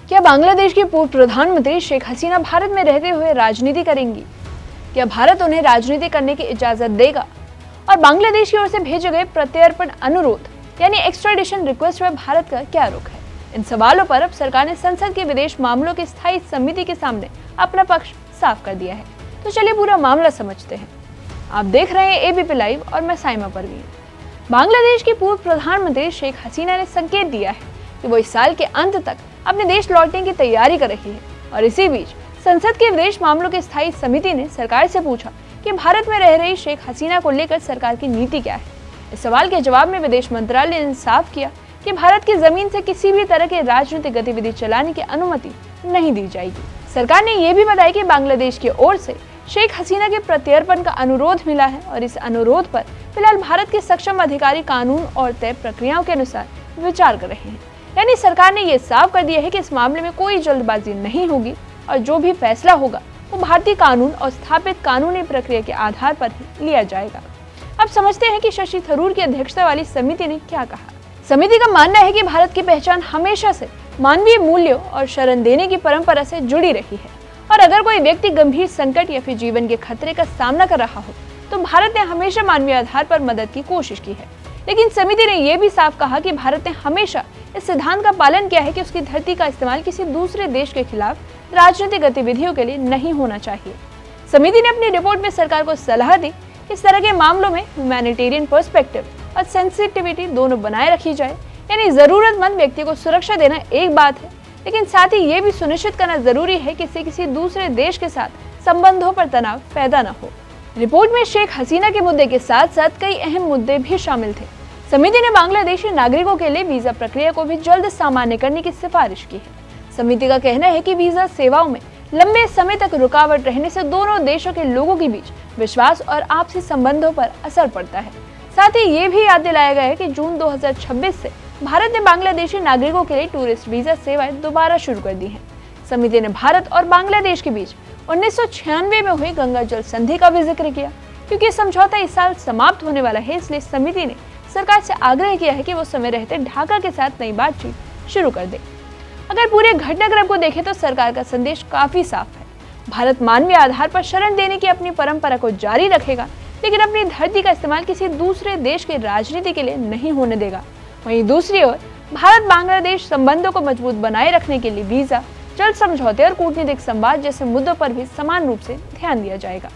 क्या बांग्लादेश की पूर्व प्रधानमंत्री शेख हसीना भारत में रहते हुए राजनीति करेंगी? क्या भारत उन्हें राजनीति करने की इजाजत देगा? और बांग्लादेश की ओर से भेजे गए प्रत्यर्पण अनुरोध यानी एक्स्ट्राडिशन रिक्वेस्ट पर भारत का क्या रुख है? इन सवालों पर अब सरकार ने संसद के विदेश मामलों की स्थायी समिति के सामने अपना पक्ष साफ कर दिया है। तो चलिए पूरा मामला समझते हैं। आप देख रहे हैं एबीपी लाइव और मैं साइमा परवीन। बांग्लादेश की पूर्व प्रधानमंत्री शेख हसीना ने संकेत दिया है कि वो इस साल के अंत तक अपने देश लौटने की तैयारी कर रही है और इसी बीच संसद के विदेश मामलों की स्थायी समिति ने सरकार से पूछा कि भारत में रह रही शेख हसीना को लेकर सरकार की नीति क्या है। इस सवाल के जवाब में विदेश मंत्रालय ने साफ किया कि भारत की जमीन से किसी भी तरह की राजनीतिक गतिविधि चलाने की अनुमति नहीं दी जाएगी। सरकार ने यह भी बताया कि बांग्लादेश की ओर से शेख हसीना के प्रत्यर्पण का अनुरोध मिला है और इस अनुरोध पर फिलहाल भारत के सक्षम अधिकारी कानून और तय प्रक्रियाओं के अनुसार विचार कर रहे हैं। यानी सरकार ने यह साफ कर दिया है कि इस मामले में कोई जल्दबाजी नहीं होगी और जो भी फैसला होगा वो भारतीय कानून और स्थापित कानूनी प्रक्रिया के आधार पर ही लिया जाएगा। अब समझते हैं कि शशि थरूर की अध्यक्षता वाली समिति ने क्या कहा। समिति का मानना है कि भारत की पहचान हमेशा से मानवीय मूल्यों और शरण देने की परंपरा से जुड़ी रही है और अगर कोई व्यक्ति गंभीर संकट या फिर जीवन के खतरे का सामना कर रहा हो तो भारत ने हमेशा मानवीय आधार पर मदद की कोशिश की है। लेकिन समिति ने यह भी साफ कहा कि भारत ने हमेशा इस सिद्धांत का पालन किया है कि उसकी धरती का इस्तेमाल किसी दूसरे देश के खिलाफ राजनीतिक गतिविधियों के लिए नहीं होना चाहिए। समिति ने अपनी रिपोर्ट में सरकार को सलाह दी कि इस तरह के मामलों में ह्यूमैनिटेरियन पर्सपेक्टिव और सेंसिटिविटी दोनों बनाए रखी जाए। यानी जरूरतमंद व्यक्ति को सुरक्षा देना एक बात है, लेकिन साथ ही ये भी सुनिश्चित करना जरूरी है कि इससे किसी दूसरे देश के साथ संबंधों पर तनाव पैदा न हो। रिपोर्ट में शेख हसीना के मुद्दे के साथ साथ कई अहम मुद्दे भी शामिल थे। समिति ने बांग्लादेशी नागरिकों के लिए वीजा प्रक्रिया को भी जल्द सामान्य करने की सिफारिश की है। समिति का कहना है कि वीजा सेवाओं में लंबे समय तक रुकावट रहने से दोनों देशों के लोगों के बीच विश्वास और आपसी संबंधों पर असर पड़ता है। साथ ही ये भी याद दिलाया गया है कि जून 2026 से भारत ने बांग्लादेशी नागरिकों के लिए टूरिस्ट वीजा सेवाएं दोबारा शुरू कर दी हैं। समिति ने भारत और बांग्लादेश के बीच 1996 में हुई गंगा जल संधि का भी जिक्र किया। क्योंकि समझौता इस साल समाप्त होने वाला है, इसलिए समिति ने सरकार से आग्रह किया है कि वो समय रहते ढाका के साथ नई बातचीत शुरू कर दे। अगर पूरे घटनाक्रम को देखें तो सरकार का संदेश काफी साफ है। भारत मानवीय आधार पर शरण देने की अपनी परंपरा को जारी रखेगा, लेकिन अपनी धरती का इस्तेमाल किसी दूसरे देश की राजनीति के लिए नहीं होने देगा। वहीं दूसरी ओर भारत बांग्लादेश संबंधों को मजबूत बनाए रखने के लिए वीजा, जल समझौते और कूटनीतिक संवाद जैसे मुद्दों पर भी समान रूप से ध्यान दिया जाएगा।